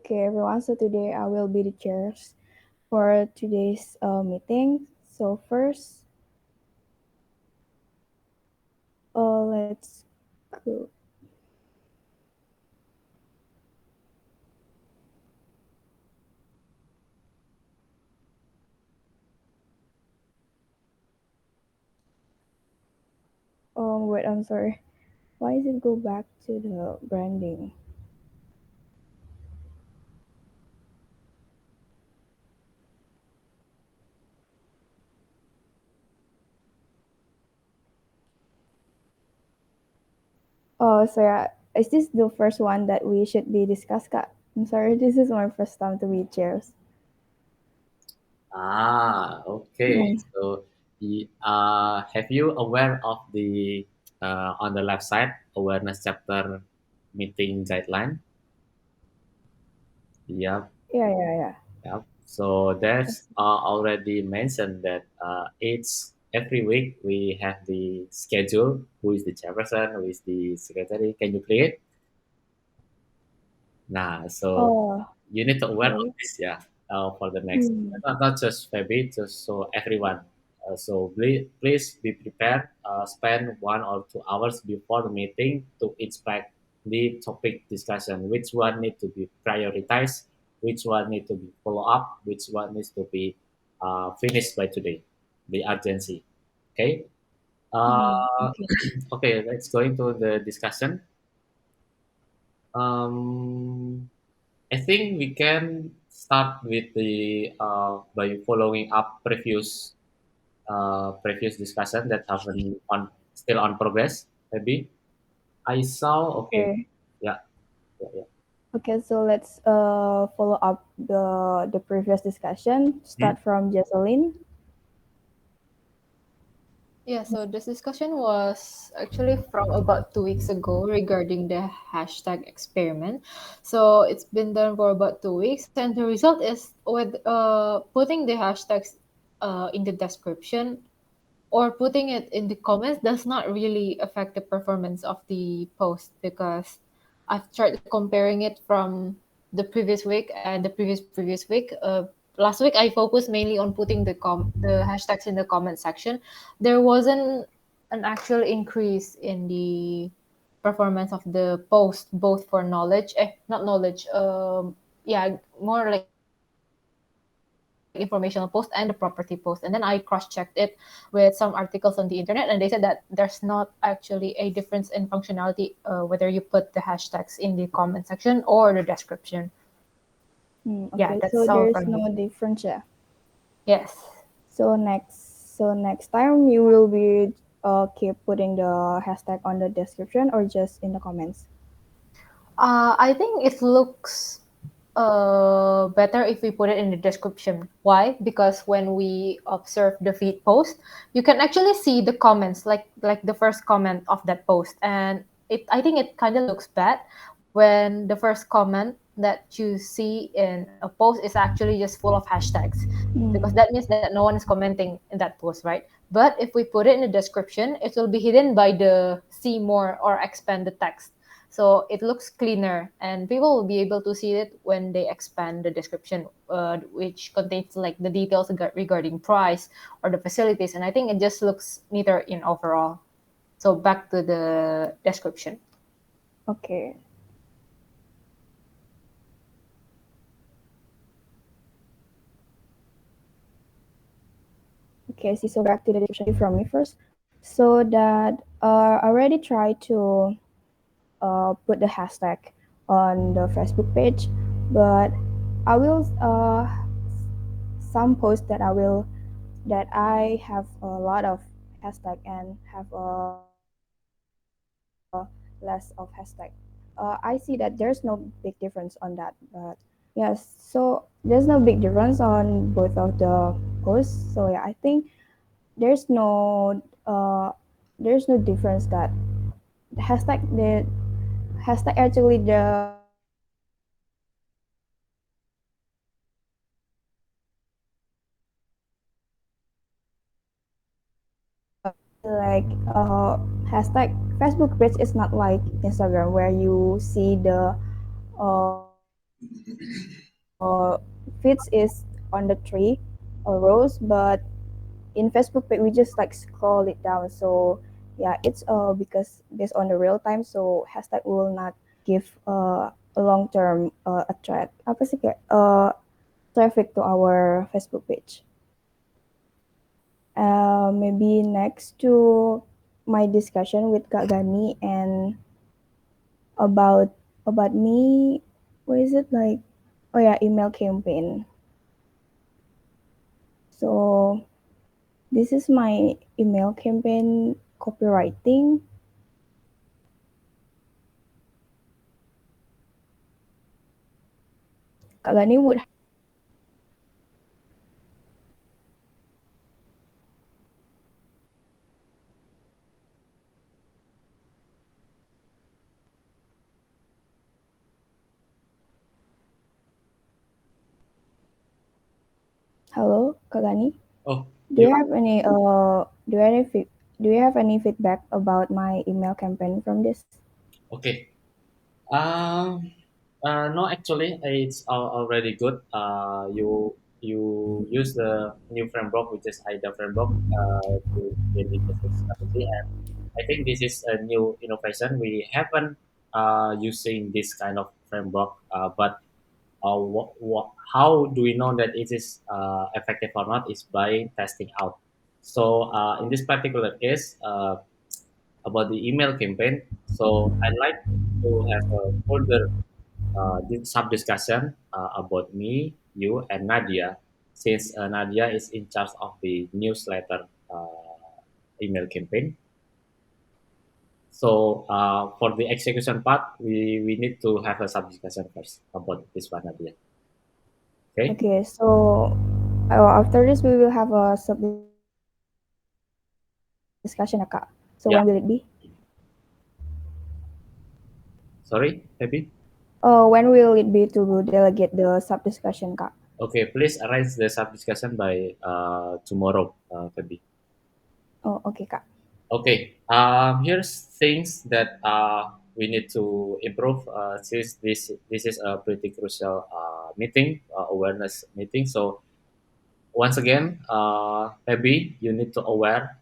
Okay, everyone. So today I will be the chairs for today's meeting. So first, let's go. Wait, I'm sorry. Why does it go back to the branding? Oh, sorry. Is this the first one that we should be discussed, Kak? I'm sorry. This is my first time to be chairs. Okay. Mm. So, have you aware of the on the left side awareness chapter meeting guideline? Yep, Yeah, yeah, yeah. yep. So there's already mentioned that it's every week we have the schedule. Who is the chairperson? Who is the secretary? Can you play it? Nah. So Oh, you need to aware of okay. this, yeah, for the next, Hmm. not just Feby, just so everyone. So please be prepared. Spend 1 or 2 hours before the meeting to inspect the topic discussion. Which one need to be prioritized? Which one need to be follow up? Which one needs to be finished by today? The urgency. Okay. Uh, Okay. okay. Let's go into the discussion. Um, I think we can start with the by following up previous discussion that haven't on still on progress. Maybe I saw. Okay, Okay. yeah, yeah, yeah. Okay, so let's follow up the previous discussion. Hmm? Start from Jocelyn. Yeah, so this discussion was actually from about 2 weeks ago regarding the hashtag experiment. So it's been done for about 2 weeks, and the result is with putting the hashtags in the description or putting it in the comments does not really affect the performance of the post because I've tried comparing it from the previous week and the previous week. Last week I focused mainly on putting the hashtags in the comment section. There wasn't an actual increase in the performance of the post, both for knowledge, not knowledge, yeah, more like informational post and the property post. And then I cross-checked it with some articles on the internet, and they said that there's not actually a difference in functionality whether you put the hashtags in the comment section or the description. Yeah, that's Okay, all so from me. there's no difference, yeah. Yes. So next time you will be keep putting the hashtag on the description or just in the comments. I think it looks better if we put it in the description. Why? Because when we observe the feed post, you can actually see the comments, like the first comment of that post, and it I think it kind of looks bad when the first comment that you see in a post is actually just full of hashtags, because Mm. that means that no one is commenting in that post, right? But if we put it in the description, it will be hidden by the see more or expand the text, so it looks cleaner and people will be able to see it when they expand the description, which contains like the details regarding price or the facilities, and I think it just looks neater in overall. So back to the description. Okay. Okay, see, so back to the description from me first. So that I already tried to put the hashtag on the Facebook page, but I will some posts that that I have a lot of hashtag and have less of hashtag. I see that there's no big difference on that, but yes, so there's no big difference on both of the posts. So yeah, I think there's no there's no difference that the hashtag actually like hashtag Facebook page is not like Instagram where you see the uh feeds is on the three rows, but in Facebook page we just like scroll it down. So yeah, it's because based on the real time, so hashtag will not give a long term attract apa sih kayak traffic to our Facebook page. Maybe next to my discussion with Kak Gani and about me, what is it like? Oh yeah, email campaign. So this is my email campaign copywriting. Kak Gani would hello Kak Gani. Oh, Do you you have any do you have any feedback about my email campaign from this? okay? Um, no, actually, it's already good. You use the new framework, which is IDA framework, to create the business strategy, and I think this is a new innovation. We haven't using this kind of framework, but how do we know that it is effective or not? Is by testing out. So in this particular case, about the email campaign, so I like to have a further sub discussion about me, you, and Nadia, since Nadia is in charge of the newsletter email campaign. So for the execution part, we need to have a sub discussion first about this one, Nadia. Okay? Okay, so after this we will have a sub discussion, ya, Kak. So when will it be? Yeah. Sorry, maybe. When will it be to delegate the sub discussion, Kak? Okay, please arrange the sub discussion by tomorrow, Feby. Oh, okay, Kak. Okay, here's things that we need to improve since this is a pretty crucial meeting, awareness meeting. So once again, maybe you need to aware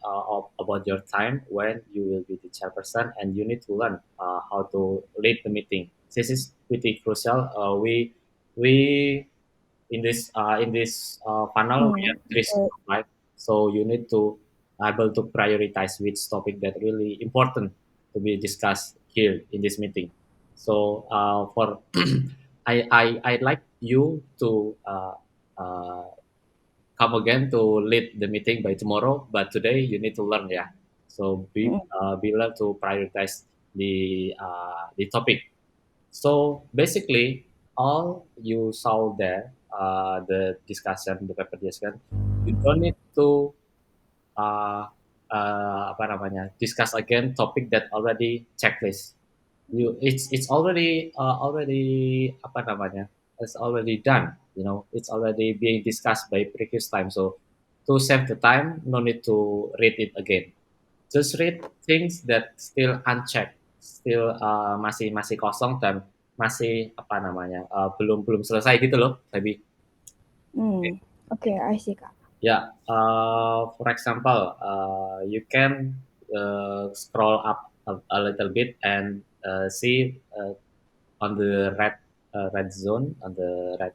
about your time when you will be the chairperson, and you need to learn how to lead the meeting. This is pretty crucial. We in this funnel we have three Okay. steps, right? So you need to able to prioritize which topic that really important to be discussed here in this meeting. So for I'd like you to uh, come again to lead the meeting by tomorrow, but today you need to learn, yeah. So Mm, be learn to prioritize the topic. So basically, all you saw there, the discussion, the paper discussion, you don't need to uh, apa namanya, discuss again topic that already checklist. It's already apa namanya, it's already done. You know, it's already being discussed by previous time. So to save the time, no need to read it again. Just read things that still unchecked, still masih masih kosong dan masih apa namanya belum belum selesai gitu loh, tapi mm. Okay, I see, Kak. ya for example you can scroll up a little bit and see on the red zone, on the red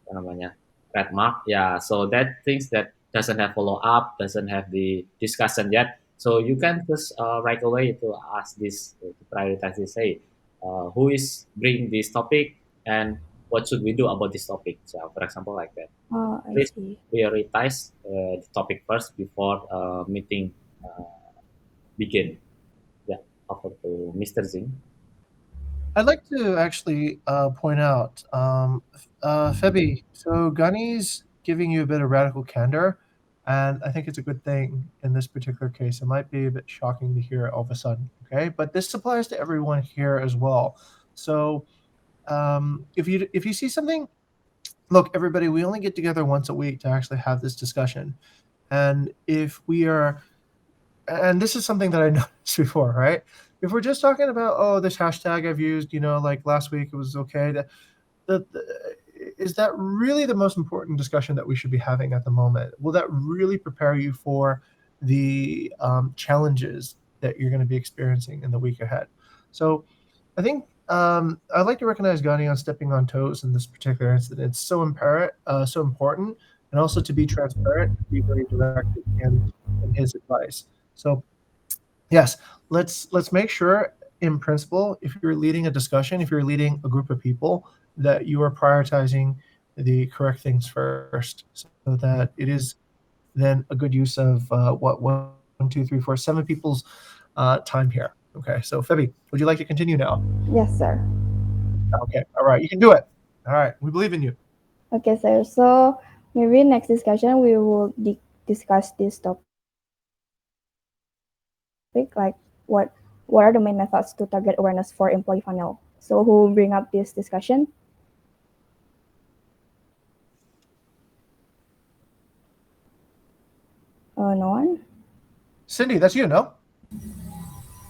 apa namanya, red mark, yeah, so that things that doesn't have follow up, doesn't have the discussion yet, so you can just right away to ask this to prioritize this, say who is bring this topic and what should we do about this topic, so for example like that. Oh, I Please see. prioritize the topic first before meeting begin. Yeah, over to Mr. Zing. I'd like to actually point out, Feby, so Gunny's giving you a bit of radical candor, and I think it's a good thing in this particular case. It might be a bit shocking to hear all of a sudden, okay? But this applies to everyone here as well. So if you see something, look, everybody, we only get together once a week to actually have this discussion, and if we are, and this is something that I noticed before, right? if we're just talking about, oh, this hashtag I've used, like last week it was okay, the is that really the most important discussion that we should be having at the moment? Will that really prepare you for the challenges that you're going to be experiencing in the week ahead? So I think I'd like to recognize Gani on stepping on toes in this particular incident. It's so important, and also to be transparent, to be very direct in his advice. So yes, let's make sure, in principle, if you're leading a discussion, if you're leading a group of people, that you are prioritizing the correct things first, so that it is then a good use of what, one, two, three, four, seven people's time here. Okay, so Febby, would you like to continue now? Yes, sir. Okay, all right, you can do it. All right, we believe in you. Okay, sir. So maybe next discussion we will discuss this topic like what what are the main methods to target awareness for employee funnel. So who bring up this discussion? No one. Cindy, that's you, no?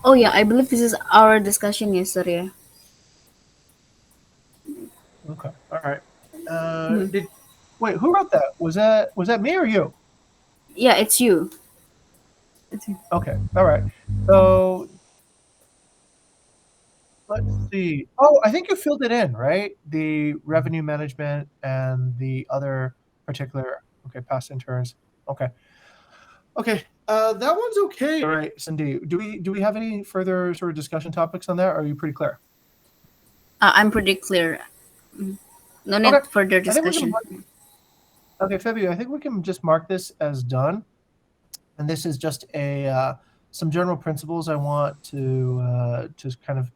Oh yeah, I believe this is our discussion yesterday. Okay, all right. Mhm. Did Wait? Who wrote that? Was that me or you? Yeah, it's you. Okay, all right. So let's see. Oh, I think you filled it in, right? The revenue management and the other particular. Okay, past interns. Okay, okay. That one's okay. All right, Cindy. Do we have any further sort of discussion topics on that? Or are you pretty clear? I'm pretty clear. No Okay, need further I think we can. discussion. Okay, Fabio, I think we can just mark this as done. And this is just a some general principles I want to kind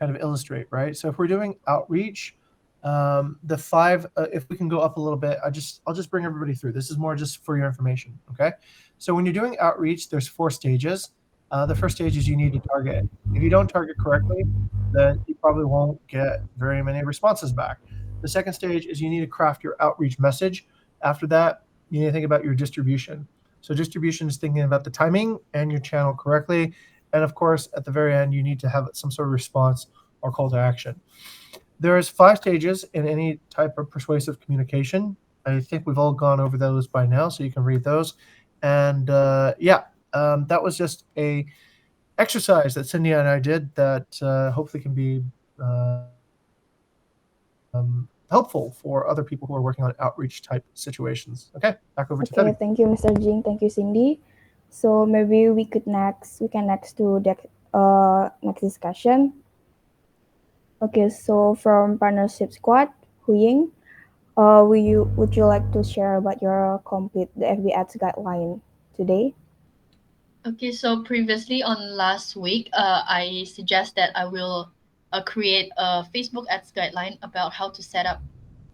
of illustrate, right? So if we're doing outreach, the five, if we can go up a little bit, I'll just bring everybody through. This is more just for your information, okay? So when you're doing outreach, there's four stages. The first stage is you need to target. If you don't target correctly, then you probably won't get very many responses back. The second stage is you need to craft your outreach message. After that, you need to think about your distribution. So distribution is thinking about the timing and your channel correctly. And of course, at the very end, you need to have some sort of response or call to action. There's five stages in any type of persuasive communication. I think we've all gone over those by now, so you can read those. And yeah, that was just a exercise that Cindy and I did that hopefully can be helpful for other people who are working on outreach type situations. Okay, back over to Febby. Okay, thank you, Mr. Jing. Thank you, Cindy. So maybe we can next to the next discussion. Okay, so from partnership squad, Huying, would you like to share about your complete the FB ads guideline today? Okay, so previously on last week, I suggest that I will create a Facebook ads guideline about how to set up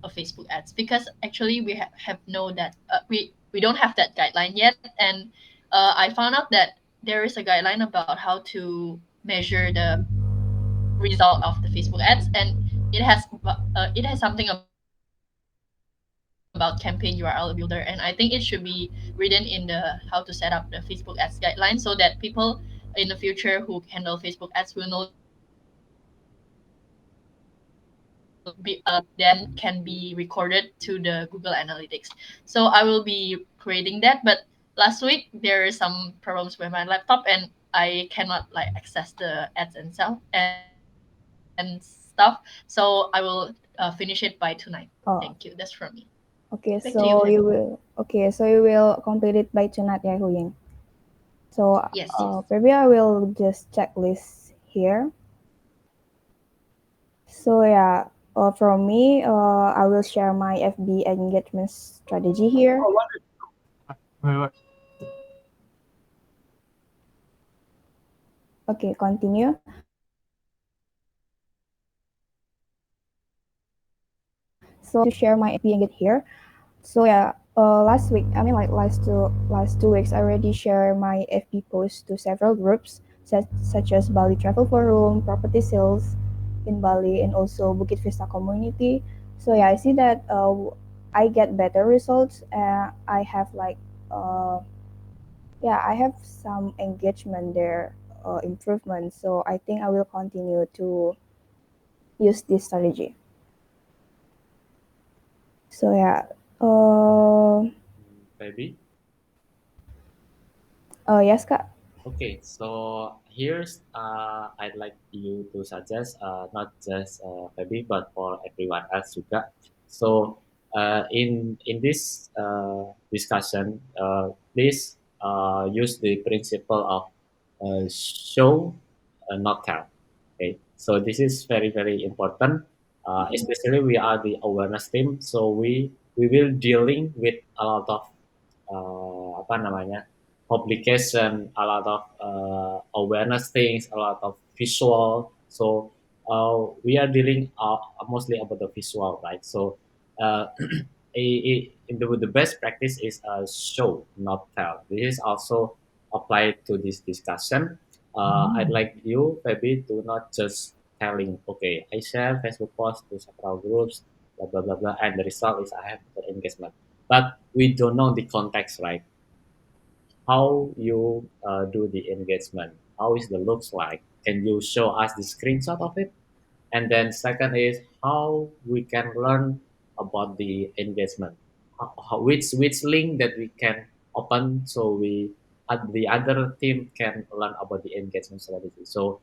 a Facebook ads because actually we have know that we don't have that guideline yet, and I found out that there is a guideline about how to measure the result of the Facebook ads, and it has something about campaign URL builder, and I think it should be written in the how to set up the Facebook ads guideline so that people in the future who handle Facebook ads will know that then can be recorded to the Google Analytics. So I will be creating that, but last week there is some problems with my laptop and I cannot like access the ads and stuff. So I will finish it by tonight. Thank you. That's from me. Oh, Back to you, okay. Febby. So you will complete it by tonight, yeah, Huying. So Yes, yes. maybe I will just checklist here. So yeah, from me, I will share my FB engagement strategy here. Oh, wait. Okay, continue. So yeah, last week, I mean like last 2 weeks, I already share my FB post to several groups, such as Bali Travel Forum, Property Sales in Bali, and also Bukit Vista Community. So yeah, I see that I get better results. I have like uh, yeah, I have some engagement there improvement. So I think I will continue to use this strategy. So yeah, Maybe. yes kak. Okay, so here's I'd like you to suggest not just Feby but for everyone else juga. So in this discussion, please use the principle of show, not tell. Okay, so this is very important. Especially we are the awareness team, so we will dealing with a lot of apa namanya publication, a lot of awareness things, a lot of visual. So we are dealing mostly about the visual, right? So uh, the best practice is show, not tell. This is also applied to this discussion. I'd like you, Feby, to not just telling, okay, I share Facebook post to several groups, blah blah blah blah, and the result is I have the engagement. But we don't know the context, right? How you do the engagement, how is the looks like, can you show us the screenshot of it? And then second is how we can learn about the engagement, which link that we can open so we the other team can learn about the engagement strategy. So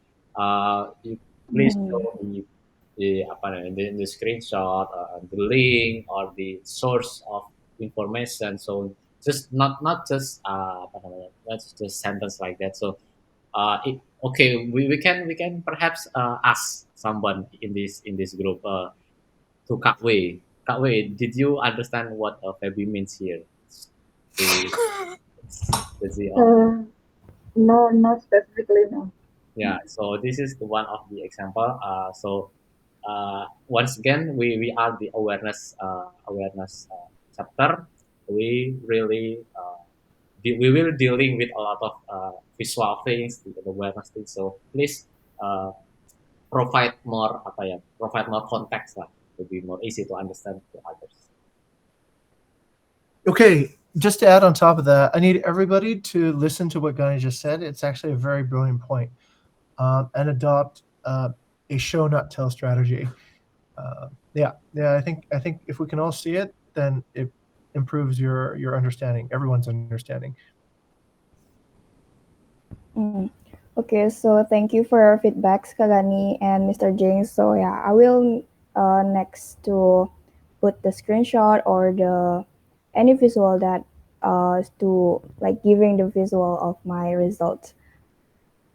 you please show Hmm. me the apa namanya, the screenshot, the link or the source of information. So just not just apa namanya, that's just sentence like that. So okay, we can perhaps ask someone in this group to Kak Wei. Kak Wei, did you understand what Feby means here? The strategy of No, not specifically, no. yeah. So this is the one of the example. So once again, we are the awareness chapter. We really we will dealing with a lot of visual things, the awareness things. So please uh, provide more apa ya, provide more context lah, to be more easy to understand to others. Okay, just to add on top of that, I need everybody to listen to what Gani just said. It's actually a very brilliant point, and adopt a show not tell strategy. Yeah. I think if we can all see it, then it improves your understanding, everyone's understanding. Mm. Okay, so thank you for your feedbacks, Kagani and Mr. James. So yeah, I will next to put the screenshot or the any visual that to like giving the visual of my result.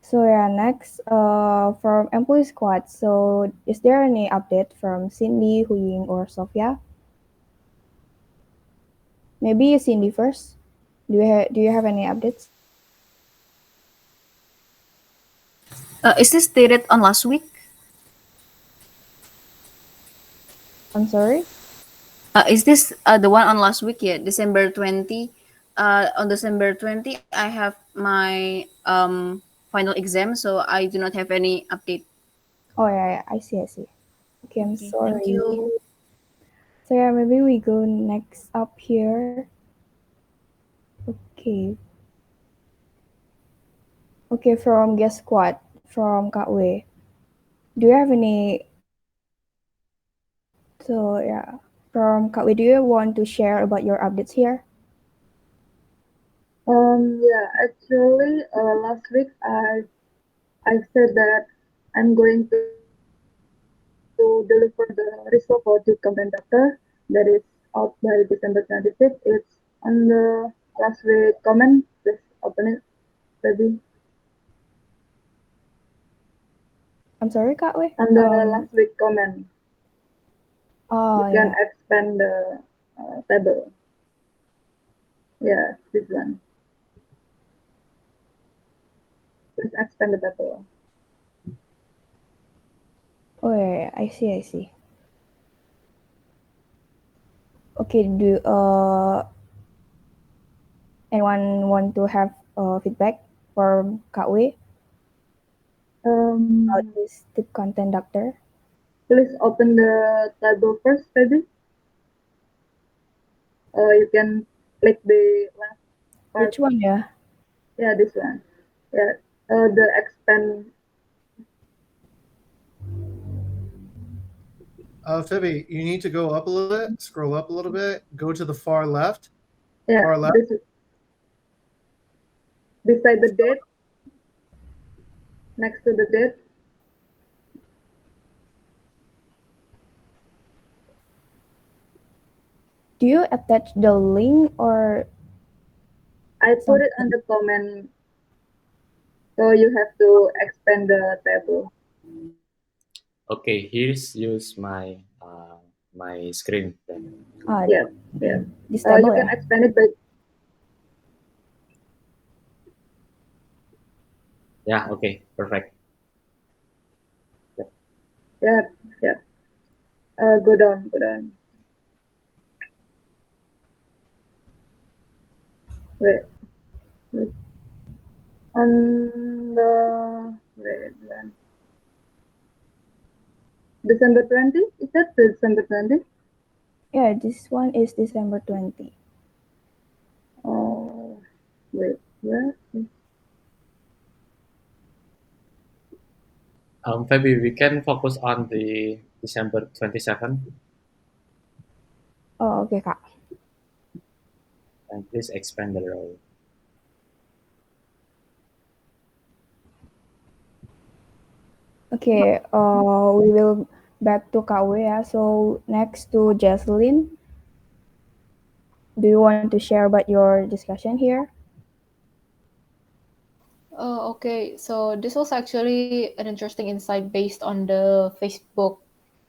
So yeah, next from employee squad. So is there any update from Cindy, Huying, or Sophia? Maybe Cindy first. Do you have any updates? Is this dated on last week? I'm sorry. Is this the one on last week? Yeah, December 20. On December 20, I have my final exam, so I do not have any update. Oh yeah, I see, I see. Okay, I'm Okay, thank sorry. you. So yeah, maybe we go next up here. Okay. Okay, from guest squad, from Kak Wei. Do you have any so yeah, from Kak Wei, do you want to share about your updates here? Yeah, actually, last week I said that I'm going to deliver the result for the Job Content Doctor that is out by December 25th. It's on the last week comment. Just open it, maybe. I'm sorry, Kak Wei. On the last week comment, you Oh can yeah. expand the table. Yeah, this one. Just expand the table. Oh yeah, yeah, I see, I see. Okay, do anyone want to have feedback from Kak Wei about Um, this tip content doctor? please open the table first, maybe. You can click the last part. Which one, yeah? Yeah, this one. Yeah. the expand. Phoebe, you need to go up a little bit, scroll up a little bit, go to the far left. Yeah, Far left. this is beside the date, next to the date. Do you attach the link or I put it on something? the comment, so you have to expand the table. Okay, here's use my screen then. Ah, Yeah, yeah. this table You ya? can expand it by Yeah, okay, perfect. Yep. yeah, yeah. Go down, go down. Wait, wait. On the wait, when? December 20? Is that December 20? Yeah, this one is December 20. Oh, wait, where? Maybe we can focus on the December 27th, Oh, oke Kak. and please expand the row. Okay, we will back to Kak Wea. So next to Jaslyn, do you want to share about your discussion here? Okay, so this was actually an interesting insight based on the Facebook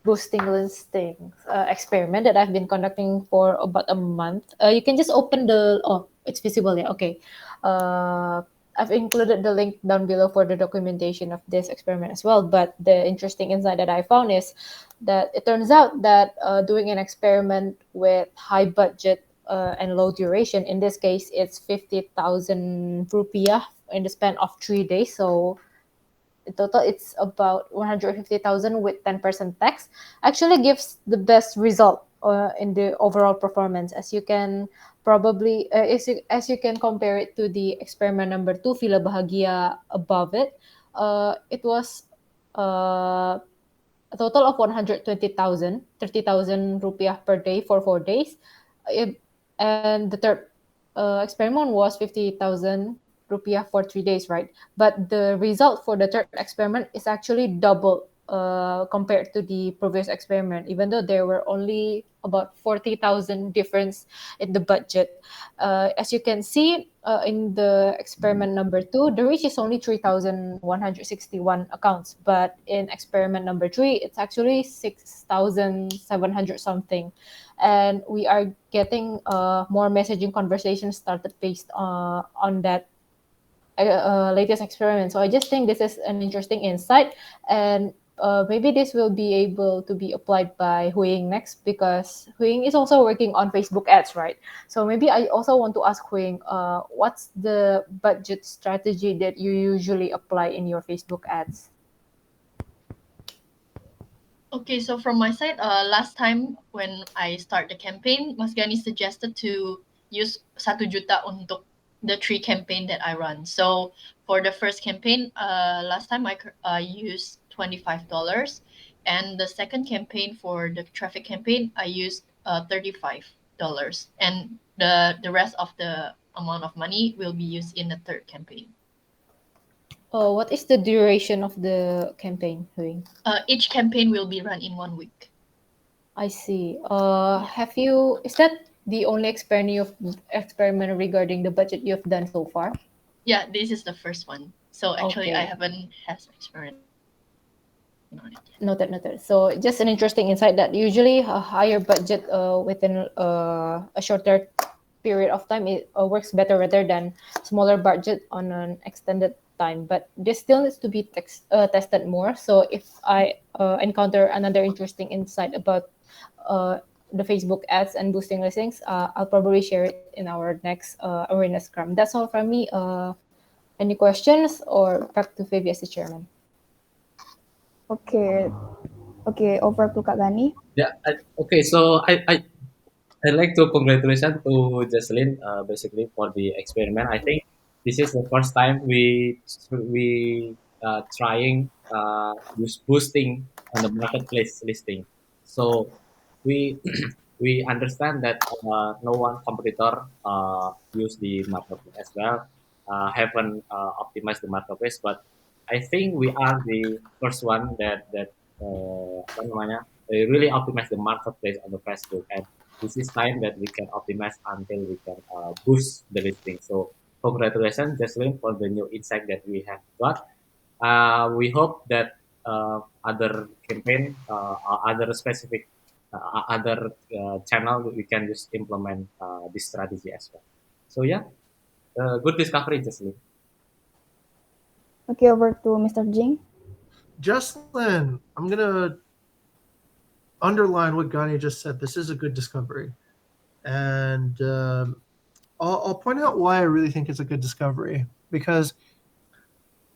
boosting listings experiment that I've been conducting for about a month. You can just open the, oh, it's visible, yeah, okay. Uh, I've included the link down below for the documentation of this experiment as well. But the interesting insight that I found is that it turns out that doing an experiment with high budget and low duration, in this case, it's 50,000 rupiah in the span of 3 days. So in total, it's about 150,000 with 10% tax. Actually, gives the best result in the overall performance, as you can probably as you can compare it to the experiment number two, Villa Bahagia above it. It was a total of 120,000, 30,000 rupiah per day for 4 days. It- and the third experiment was 50,000 rupiah for 3 days, right? But the result for the third experiment is actually double compared to the previous experiment, even though there were only about 40,000 difference in the budget. As you can see in the experiment number two, the reach is only 3,161 accounts, but in experiment number three, it's actually 6,700 something. And we are getting more messaging conversations started based on that latest experiment. So I just think this is an interesting insight, and maybe this will be able to be applied by Huing next, because Huing is also working on Facebook ads, right? So maybe I also want to ask Huing, what's the budget strategy that you usually apply in your Facebook ads? Okay, so from my side, last time when I start the campaign, Mas Gani suggested to use 1 juta untuk the 3 campaign that I run. So for the first campaign, last time I used $25, and the second campaign for the traffic campaign I used $35, and the rest of the amount of money will be used in the third campaign. What is the duration of the campaign, Huing? Each campaign will be run in 1 week. I see. Yeah. Have you? Is that the only experiment regarding the budget you've done so far? Yeah, this is the first one. So actually, I Okay, haven't had experiment on it. noted, noted. So just an interesting insight that usually a higher budget within a shorter period of time, it works better rather than smaller budget on an extended time. But this still needs to be tested more. So if I encounter another interesting insight about uh, the Facebook ads and boosting listings, I'll probably share it in our next awareness scrum. That's all from me. Any questions, or back to Fabi as the chairman? Oke, oke, over to Kak Gani. Yeah. Okay. So I like to congratulations to Jocelyn basically for the experiment. I think this is the first time we trying use boosting on the marketplace listing. So we we understand that no one competitor use the marketplace as well, haven't optimized the marketplace, but I think we are the first one that apa namanya, really optimize the marketplace on the Facebook, and this is time that we can optimize until we can boost the listing. So congratulations, Jocelyn, for the new insight that we have got. We hope that other campaign or other specific other channel we can just implement this strategy as well. So yeah, good discovery, Jocelyn. Okay, over to Mr. Jing. Jocelyn, I'm gonna underline what Gani just said. This is a good discovery, and I'll point out why I really think it's a good discovery because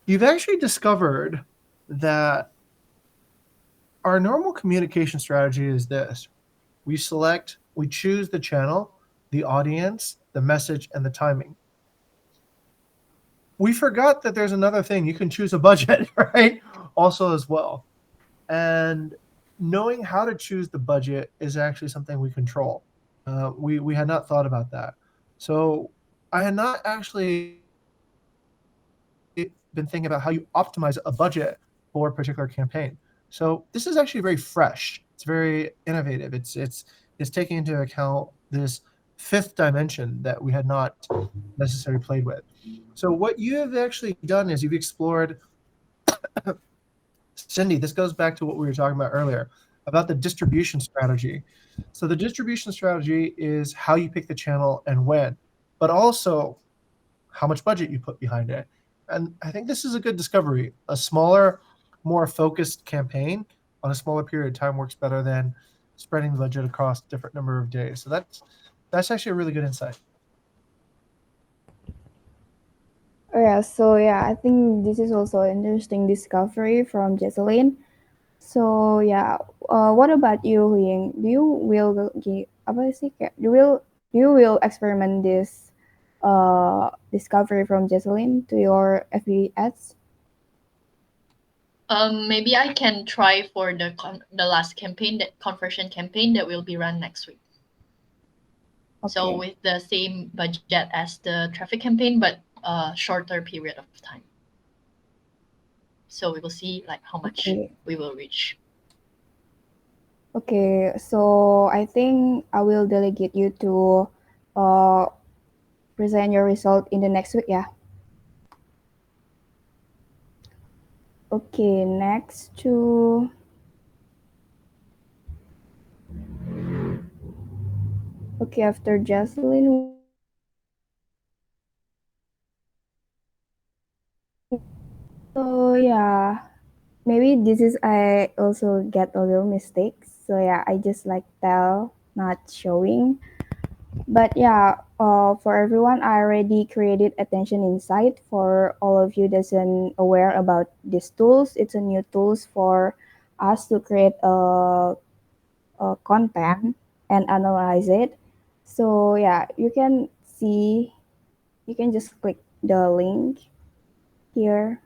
you've actually discovered that our normal communication strategy is this: we choose the channel, the audience, the message, and the timing. We forgot that there's another thing. You can choose a budget, right? Also, as well. And knowing how to choose the budget is actually something we control. We had not thought about that. So I had not actually been thinking about how you optimize a budget for a particular campaign. So this is actually very fresh. It's very innovative. It's taking into account this fifth dimension that we had not necessarily played with. So what you have actually done is you've explored, Cindy, this goes back to what we were talking about earlier about the distribution strategy. So the distribution strategy is how you pick the channel and when, but also how much budget you put behind it. And I think this is a good discovery. A smaller, more focused campaign on a smaller period of time works better than spreading the budget across a different number of days. So that's actually a really good insight. Oh yeah, so yeah, I think this is also an interesting discovery from Jesselyn. So yeah, what about you, Ying? Do you will apa sih kayak you will experiment this discovery from Jesselyn to your FB ads? Maybe I can try for the last campaign, that conversion campaign that will be run next week. So Okay. with the same budget as the traffic campaign, but a shorter period of time. So we will see like how much Okay. we will reach. Okay. So I think I will delegate you to uh present your result in the next week. Yeah. Okay. Next to okay after Jocelyn we have Ying. So yeah, maybe this is I also get a little mistakes. So yeah, I just like tell not showing. But yeah, for everyone, I already created attention insight for all of you doesn't aware about these tools. It's a new tools for us to create a content and analyze it. So yeah, you can see, you can just click the link here.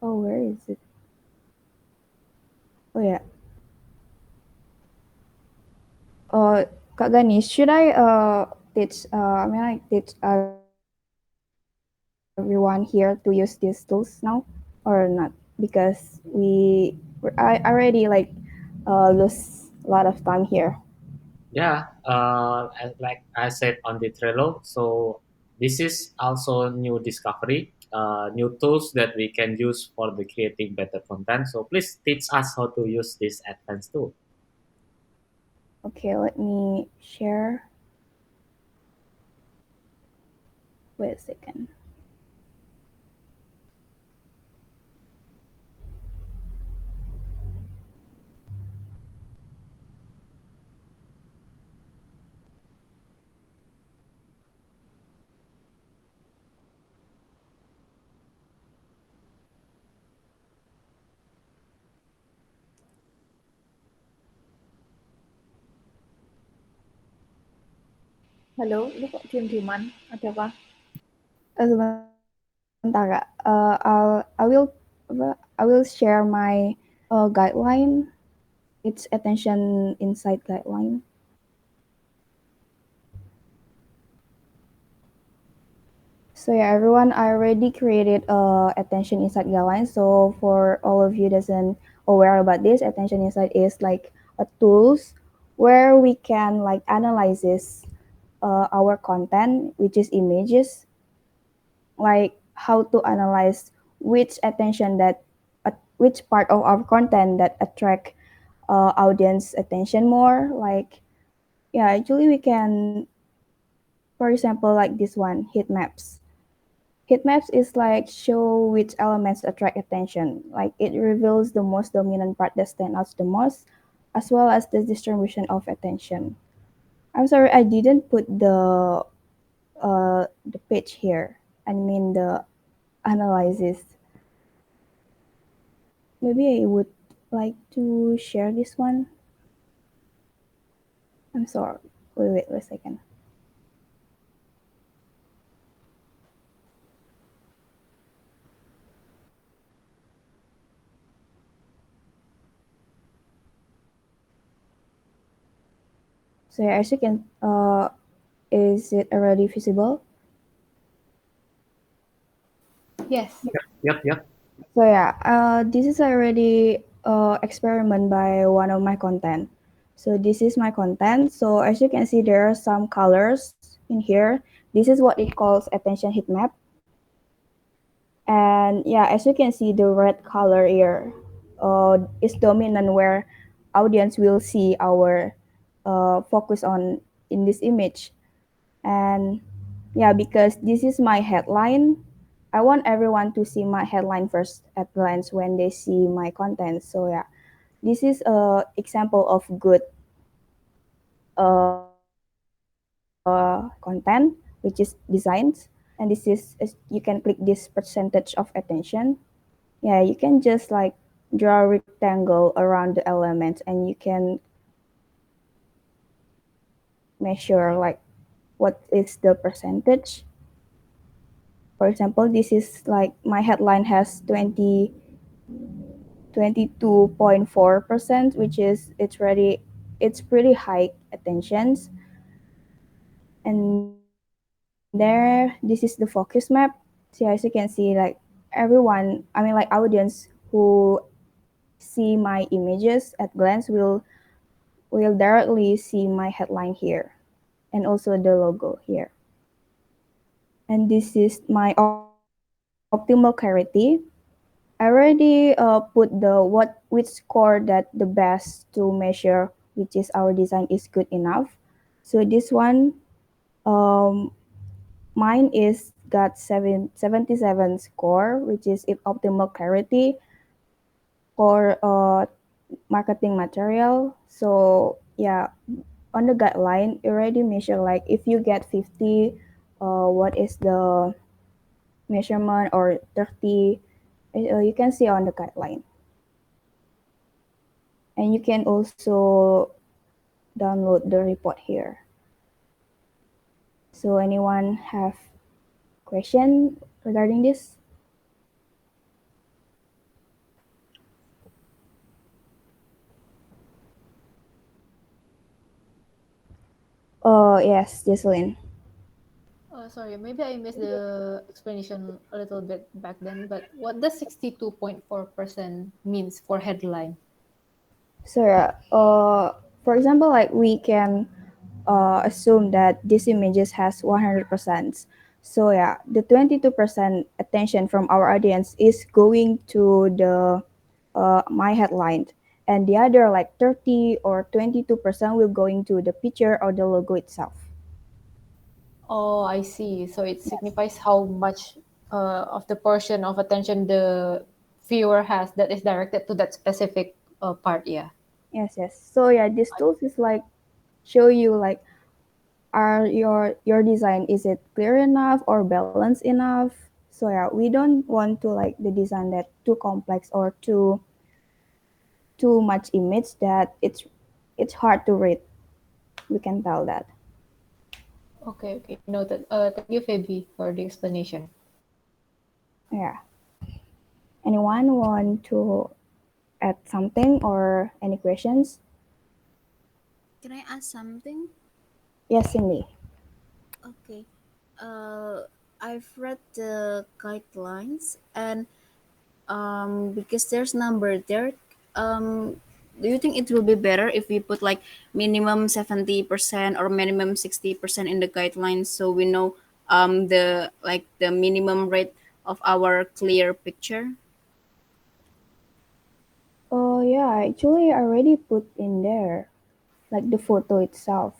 Oh, where is it? Oh yeah. Kak Ganis, should I teach? I mean, like teach everyone here to use these tools now, or not? Because I already like lose a lot of time here. Yeah, like I said on the Trello, so this is also new discovery, new tools that we can use for the creating better content. So please teach us how to use this advanced tool. Okay, let me share. Wait a second. Halo, lu kok diem-dieman? Ada apa? Sebentar kak. I will share my guideline. It's attention insight guideline. So yeah, everyone, I already created attention insight guideline. So for all of you doesn't aware about this, attention insight is like a tools where we can like analyze this, our content, which is images, like how to analyze which attention that which part of our content that attract audience attention more. Like yeah, actually we can, for example, like this one, heat maps. Heat maps is like show which elements attract attention. Like it reveals the most dominant part that stands out the most, as well as the distribution of attention. I'm sorry, I didn't put the page here. I mean the analysis. Maybe I would like to share this one. I'm sorry. Wait a second. So yeah, as you can, is it already visible? Yes. Yep, yep. So yeah, this is already experiment by one of my content. So this is my content. So as you can see, there are some colors in here. This is what it calls attention heat map. And yeah, as you can see, the red color here is dominant where audience will see our focus on in this image. And yeah, because this is my headline, I want everyone to see my headline first at glance when they see my content. So yeah, this is a example of good content, which is designs. And this is you can click this percentage of attention. Yeah, you can just like draw a rectangle around the element, and you can measure like what is the percentage. For example, this is like my headline has 22.4%, which is it's pretty high attentions. And there, this is the focus map. So as you can see, like everyone, I mean like audience who see my images at glance will directly see my headline here and also the logo here. And this is my optimal clarity. I already put the which score that the best to measure which is our design is good enough. So this one, um, mine is got 77 score, which is optimal clarity for marketing material. So yeah, on the guideline, it already measure like if you get 50, what is the measurement or 30, you can see on the guideline. And you can also download the report here. So anyone have question regarding this? Yes, Jocelyn. Sorry, maybe I missed the explanation a little bit back then, but what does 62.4% means for headline? So yeah, for example, like we can assume that this images has 100%. So yeah, the 22% attention from our audience is going to the my headline, and the other like 30 or 22% will going to the picture or the logo itself. Oh, I see. So it Yes, signifies how much of the portion of attention the viewer has that is directed to that specific part. Yeah. yes. So yeah, this tools is like show you like are your design, is it clear enough or balanced enough. So yeah, we don't want to like the design that too complex or too much image that it's hard to read. We can tell that. Okay, okay, noted. Thank you, Phoebe, for the explanation. Yeah. Anyone want to add something or any questions? Can I ask something? Yes, Cindy. Okay. Uh, I've read the guidelines, and because there's number there, um, do you think it will be better if we put like minimum 70% or minimum 60% in the guidelines, so we know the like the minimum rate of our clear picture? Oh yeah, actually I already put in there, like the photo itself.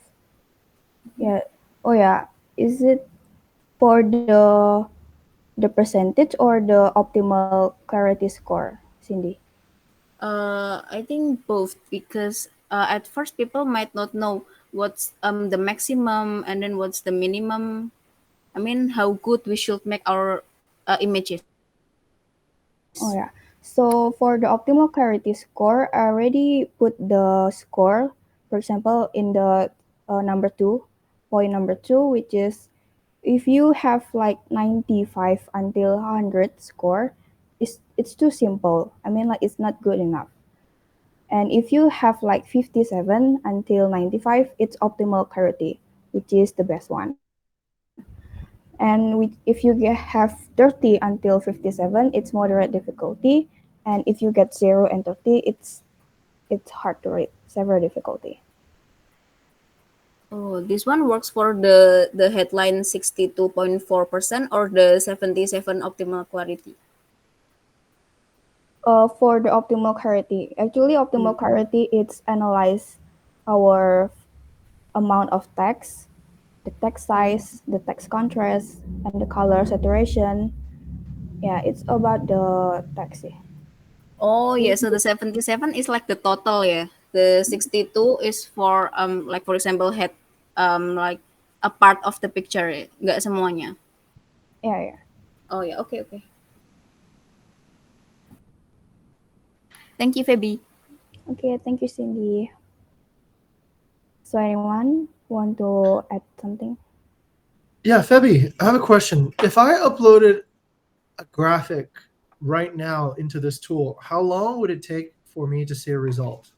Yeah. Oh yeah. Is it for the percentage or the optimal clarity score, Cindy? I think both, because at first people might not know what's the maximum and then what's the minimum. I mean, how good we should make our images. Oh yeah. So for the optimal clarity score, I already put the score, for example, in the number two, point number two, which is if you have like 95 until 100 score, it's too simple. I mean, like it's not good enough. And if you have like 57 until 95, it's optimal clarity, which is the best one. And if you have 30 until 57, it's moderate difficulty. And if you get 0 and 30, it's hard to read, severe difficulty. Oh, this one works for the headline 62.4% or the 77 optimal clarity. For the optimal clarity, actually optimal clarity it's analyze our amount of text, the text size, the text contrast, and the color saturation. Yeah, it's about the text. Yeah. Oh yeah, so the 77 is like the total, yeah. The 62 is for like for example head like a part of the picture, ya. Nggak semuanya. Yeah, yeah. Oh yeah, okay, okay. Thank you, Feby. Okay, thank you, Cindy. So anyone want to add something? Yeah, Febby, I have a question. If I uploaded a graphic right now into this tool, how long would it take for me to see a result?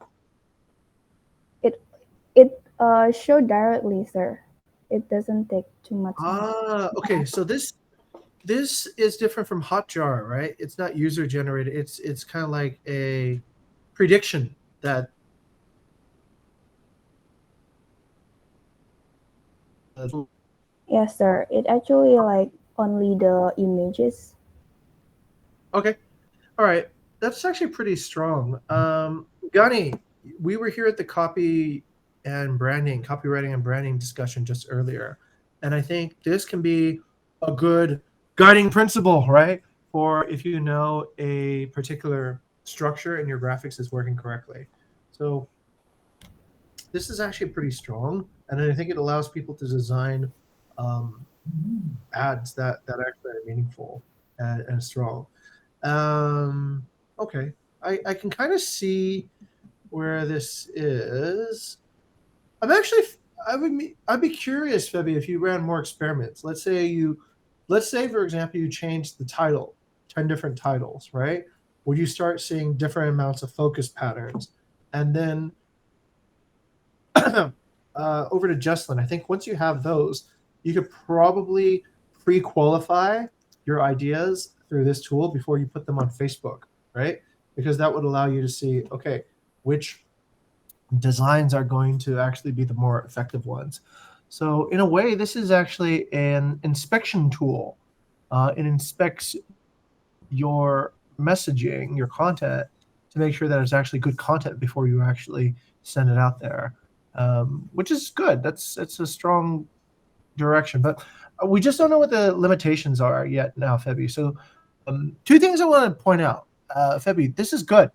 It show directly, sir. It doesn't take too much time. Okay. So this is different from Hotjar, right? It's not user generated. It's kind of like a prediction that Yes, sir. It actually like only the images. okay. All right. That's actually pretty strong. Gani, we were here at the copywriting and branding discussion just earlier. And I think this can be a good guiding principle, right? For if you know a particular structure and your graphics is working correctly. So this is actually pretty strong. And I think it allows people to design um, ads that actually are meaningful and strong. Um, okay, I can kind of see where this is. I'm actually I'd be curious, Febby, if you ran more experiments. Let's say for example you changed the title, 10 different titles, right? Would you start seeing different amounts of focus patterns? And then over to Jesslyn. I think once you have those, you could probably pre-qualify your ideas through this tool before you put them on Facebook, right? Because that would allow you to see, okay, which designs are going to actually be the more effective ones. So in a way, this is actually an inspection tool. It inspects your messaging, your content, to make sure that it's actually good content before you actually send it out there, which is good. That's a strong direction, but we just don't know what the limitations are yet now, Febby. So, two things I want to point out, Febby. This is good.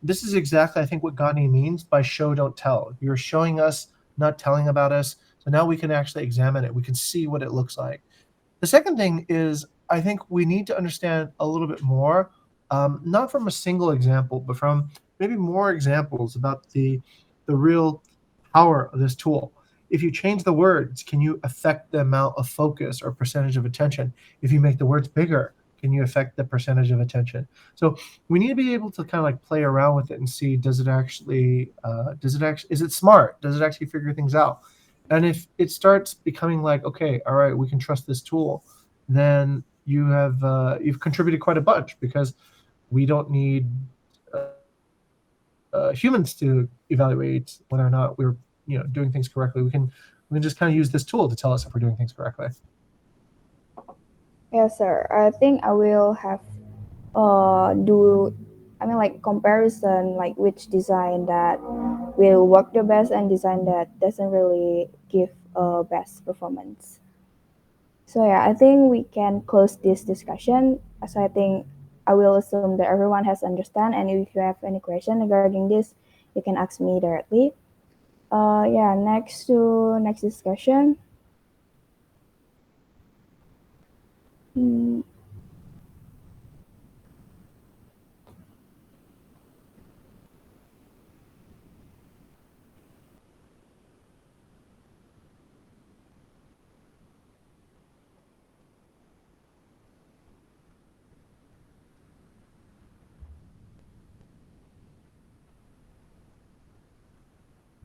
This is exactly, I think, what Gandhi means by show don't tell. You're showing us, not telling about us. So now we can actually examine it. We can see what it looks like. The second thing is, I think we need to understand a little bit more, not from a single example, but from maybe more examples about the real power of this tool. if you change the words, can you affect the amount of focus or percentage of attention? If you make the words bigger, can you affect the percentage of attention? So we need to be able to kind of like play around with it and see, does it actually, is it smart? Does it actually figure things out? And if it starts becoming like, okay, all right, we can trust this tool, then you've contributed quite a bunch, because we don't need humans to evaluate whether or not we're doing things correctly. We can just kind of use this tool to tell us if we're doing things correctly. Yes, sir. I think I will have do I mean like comparison like which design that will work the best and design that doesn't really give best performance. So yeah, I think we can close this discussion. So I think I will assume that everyone has understand, and if you have any question regarding this, you can ask me directly. Yeah, next discussion. Hmm,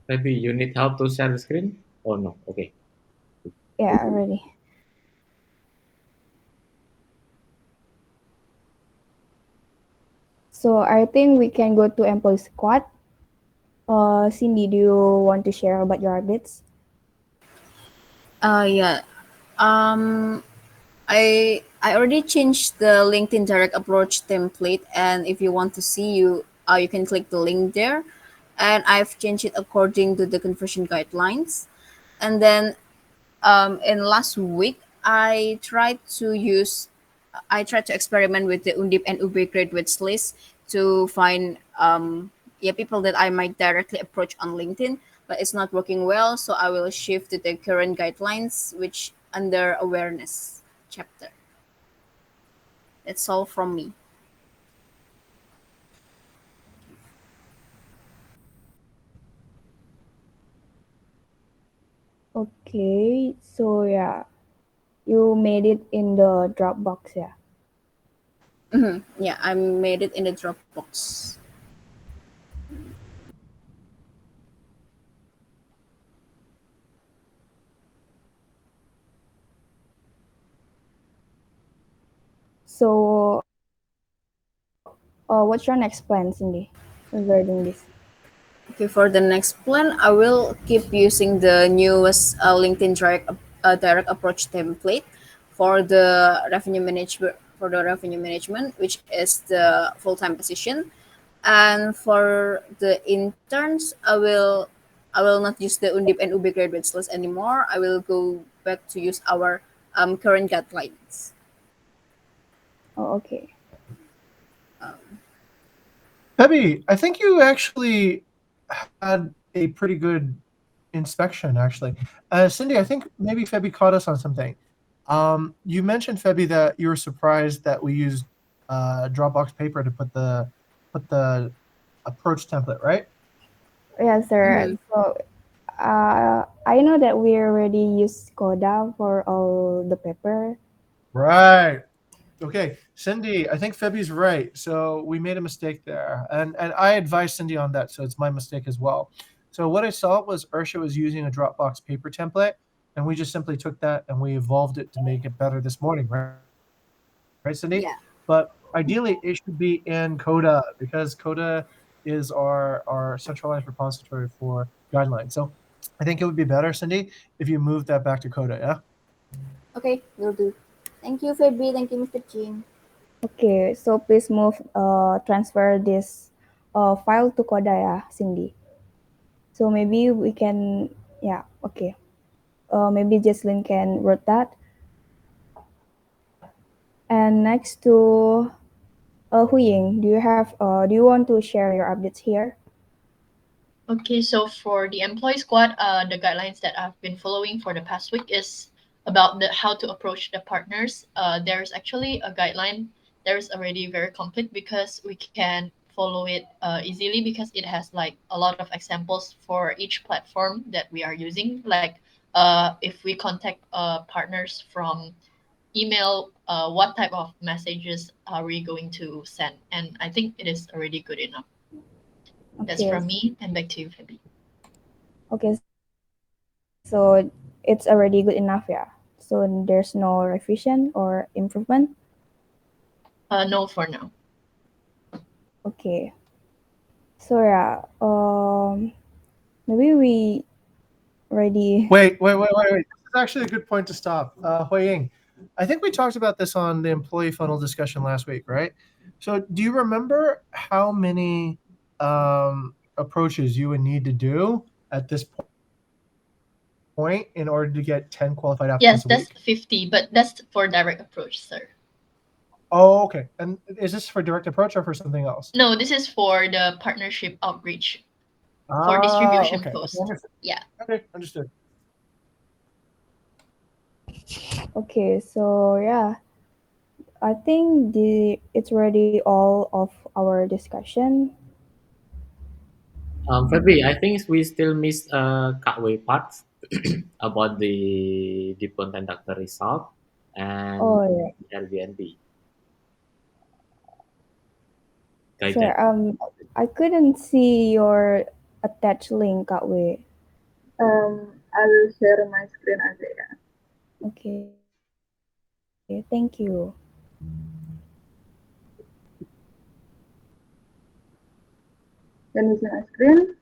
Maybe you need help to share the screen? Oh no. Okay. yeah, already. So I think we can go to employee squad. Cindy, do you want to share about your updates? Yeah. Um, I already changed the LinkedIn direct approach template, and if you want to see you can click the link there, and I've changed it according to the conversion guidelines. And then in last week, I tried to experiment with the Undip and UB graduates list to find yeah, people that I might directly approach on LinkedIn, but it's not working well. So I will shift to the current guidelines, which under awareness chapter. That's all from me. Okay, so yeah, you made it in the Dropbox, yeah. Yeah, I made it in the Dropbox. So, what's your next plan, Cindy, regarding this? Okay, for the next plan, I will keep using the newest LinkedIn direct approach template for the revenue management, which is the full time position. And for the interns, I will not use the Undip and UB graduates list anymore. I will go back to use our current guidelines. Oh, okay. Peppy, I think you actually had a pretty good inspection, actually. Cindy, I think maybe Febby caught us on something. You mentioned, Febby, that you were surprised that we used Dropbox paper to put the approach template, right? Yeah, sir. Mm-hmm. So, I know that we already use Coda for all the paper. Right. Okay, Cindy, I think Febby's right. So we made a mistake there, and I advised Cindy on that, so it's my mistake as well. So what I saw was Ursha was using a Dropbox paper template, and we just simply took that and we evolved it to make it better this morning, right, Cindy? But Yeah. ideally, it should be in Coda, because Coda is our centralized repository for guidelines. So I think it would be better, Cindy, if you moved that back to Coda. Yeah. Okay, will do. Thank you, Febby. Thank you, Mr. Jim. Okay, so please transfer this file to Coda, yeah, Cindy. So maybe we can, yeah, okay. Maybe Jesslyn can write that. And next to Huying, do you want to share your updates here? Okay, so for the employee squad, the guidelines that I've been following for the past week is about the how to approach the partners. There's actually a guideline. There's already very complete because we can follow it easily because it has like a lot of examples for each platform that we are using. Like if we contact partners from email, what type of messages are we going to send? And I think it is already good enough. That's Okay. from me, and back to you, Fabi. Okay, so it's already good enough, yeah. So there's no revision or improvement. No, for now. Okay. So yeah, maybe we already. Wait. This is actually a good point to stop. Hui Ying, I think we talked about this on the employee funnel discussion last week, right? So, do you remember how many approaches you would need to do at this point in order to get 10 qualified applicants a week? Yes, that's 50, but that's for direct approach, sir. Oh, okay. And is this for direct approach or for something else? No, this is for the partnership outreach for Ah, distribution okay. Okay, post. understood. Yeah. Okay, understood. Okay, so yeah, I think it's already all of our discussion. February, I think we still miss Katway part about the content doctor result and Oh yeah, Airbnb sure. guidance. I couldn't see your attached link, Kak Wei. I will share my screen aja ya. Okay, thank you. Can you see my screen?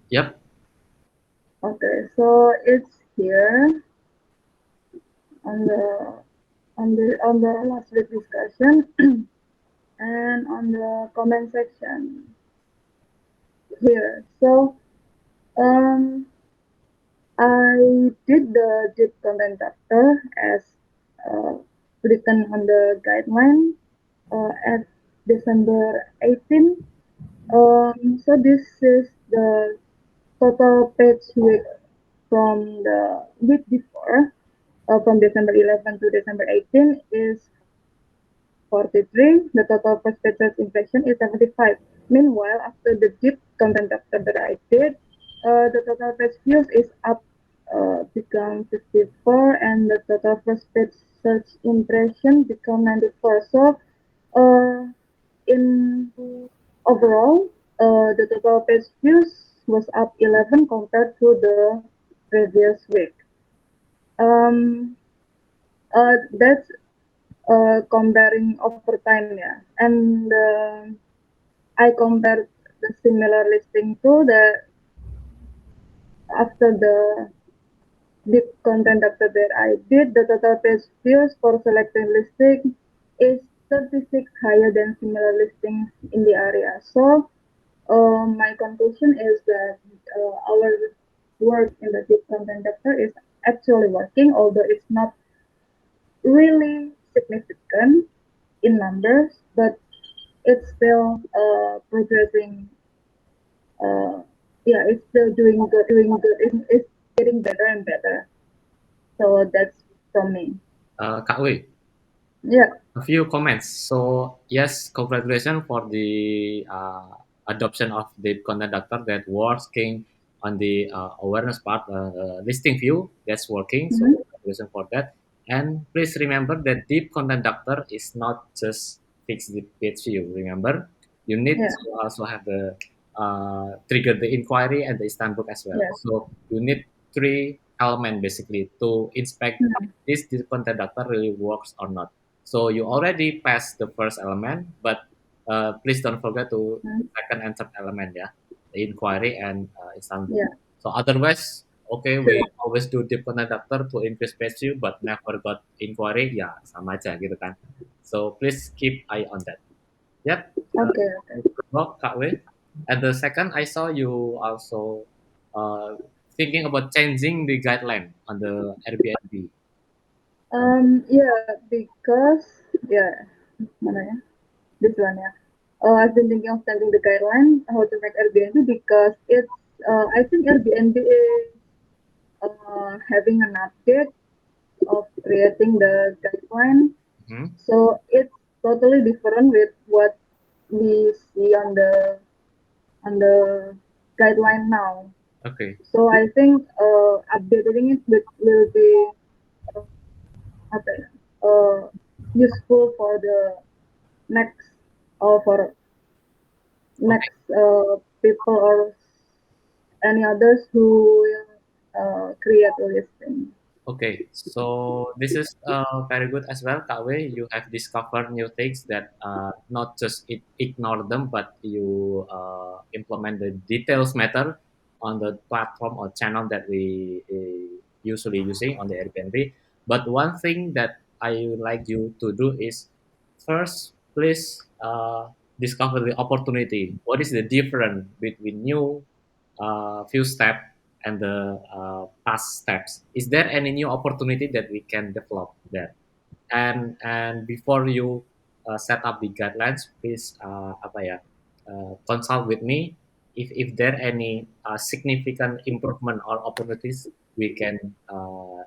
Yep. Okay, so it's here on the last week discussion and on the comment section here. So um, I did the deep content chapter as uh, written on the guideline at December 18. So this is the total page width from the week before, from December 11 to December 18 is 43. The total first page search impression is 75. Meanwhile, after the deep content chapter that I did, the total page views is up, become 54, and the total first page search impression become 94. So, in overall, the total page views was up 11 compared to the previous week. Um, that's comparing over time, yeah. And I compared the similar listing to the after the deep content after that I did the total page views for selected listing is 36 higher than similar listings in the area. So my conclusion is that our work in the deep content chapter is actually working, although it's not really significant in numbers, but it's still progressing. Uh, yeah, it's still doing good. It's getting better and better. So that's from me. Katway, Yeah. a few comments. So yes, congratulations for the adoption of the content doctor that working on the awareness part, listing view that's working. So Mm-hmm. congratulations for that. And please remember that deep content doctor is not just fix the page view. Remember, you need Yeah. to also have the trigger the inquiry and the instant book as well. Yes. So you need three elements basically to inspect Mm-hmm. this content doctor really works or not. So you already passed the first element, but please don't forget to Mm-hmm. second and third element, yeah, the inquiry and instant book. Yeah. So otherwise, okay, we Sure. always do deep adapter to increase page view, but never got inquiry, ya sama aja gitu kan. So please keep eye on that. Yep, Okay. Okay. good work, Kak Wei. And the second, I saw you also thinking about changing the guideline on the Airbnb. Yeah, because yeah, mana ya? This one ya. I've been thinking of changing the guideline how to make Airbnb because it's I think Airbnb is having an update of creating the guideline. Hmm? So it's totally different with what we see on the guideline now. Okay. So I think updating it will be apa ya, useful for the next for Okay. next people or any others who will create a listing. Okay, so this is very good as well, Kak Wei. You have discovered new things that not just ignore them, but you implement the details matter on the platform or channel that we usually using on the Airbnb. But one thing that I would like you to do is first, please discover the opportunity. What is the difference between new few steps and the past steps? Is there any new opportunity that we can develop there? And before you set up the guidelines, please apa ya consult with me if there any significant improvement or opportunities we can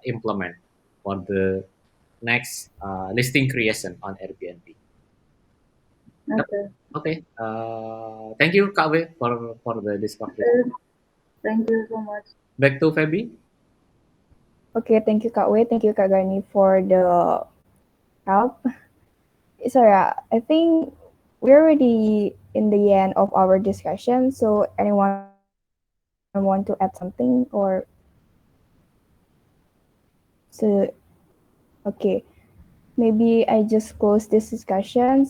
implement for the next listing creation on Airbnb. Yep. Okay. Okay. Thank you, Kak Wei, for the discovery. Thank you so much. Back to Feby. Okay, thank you Kak Wei, thank you Kak Gani for the help. So yeah, I think we're already in the end of our discussion. So anyone want to add something or so okay. Maybe I just close this discussion.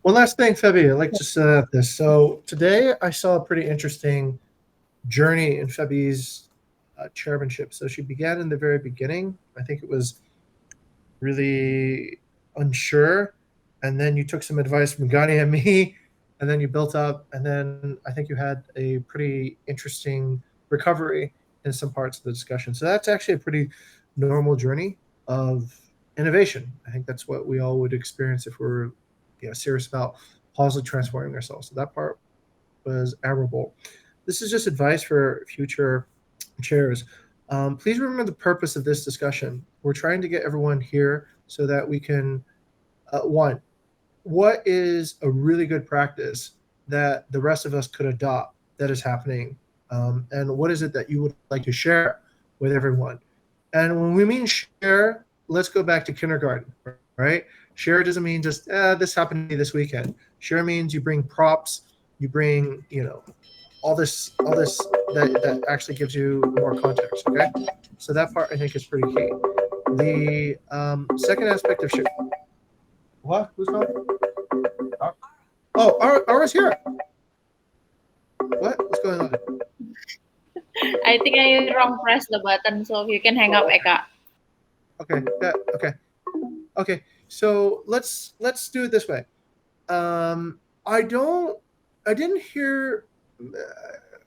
One last thing, Febby, I'd like to set up this. So today I saw a pretty interesting journey in Febby's chairmanship. So she began in the very beginning. I think it was really unsure, and then you took some advice from Ghani and me, and then you built up, and then I think you had a pretty interesting recovery in some parts of the discussion. So that's actually a pretty normal journey of innovation. I think that's what we all would experience if we're serious about positively transforming ourselves. So that part was admirable. This is just advice for future chairs. Please remember the purpose of this discussion. We're trying to get everyone here so that we can, one, what is a really good practice that the rest of us could adopt that is happening? And what is it that you would like to share with everyone? And when we mean share, let's go back to kindergarten, right? Share doesn't mean just this happened to me this weekend. Share means you bring props, you bring all this that actually gives you more context. Okay, so that part I think is pretty key. The second aspect of share. What? Who's calling? Oh, Aura's here. What? What's going on? I think I wrong press the button, so you can hang up, Eka. Okay. Yeah. Okay. Okay. So let's do it this way. Um, I don't. I didn't hear.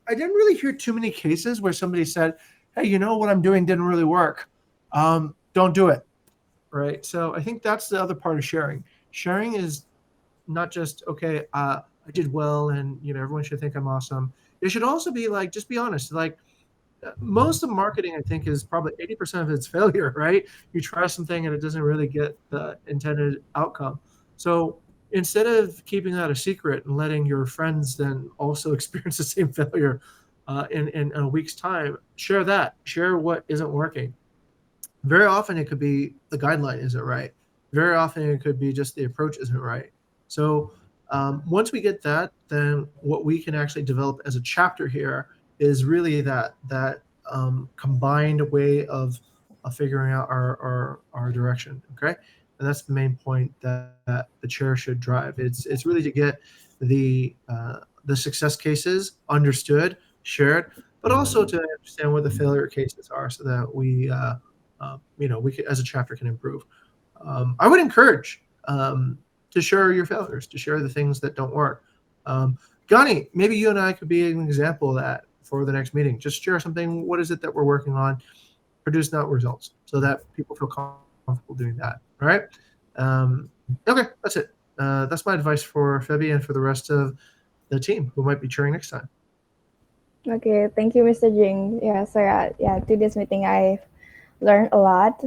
I didn't really hear too many cases where somebody said, "Hey, what I'm doing didn't really work. Don't do it." Right. So I think that's the other part of sharing. Sharing is not just okay. I did well, and everyone should think I'm awesome. It should also be like just be honest. Like most of marketing, I think, is probably 80% of it's failure. Right? You try something and it doesn't really get the intended outcome. So instead of keeping that a secret and letting your friends then also experience the same failure in a week's time, share that. Share what isn't working. Very often it could be the guideline isn't right. Very often it could be just the approach isn't right. So once we get that, then what we can actually develop as a chapter here is really that combined way of figuring out our direction. Okay, and that's the main point that the chair should drive. It's really to get the success cases understood, shared, but also to understand what the failure cases are, so that we can, as a chapter can improve. I would encourage to share your failures, to share the things that don't work. Ghani, maybe you and I could be an example of that for the next meeting. Just share something. What is it that we're working on? Produce not results so that people feel comfortable doing that. All right. Okay, that's it. That's my advice for Febby and for the rest of the team who might be cheering next time. Okay, thank you, Mr. Jing. Yeah, so yeah, today's meeting I learned a lot.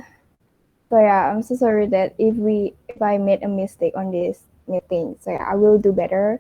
So yeah, I'm so sorry that if I made a mistake on this meeting. So yeah, I will do better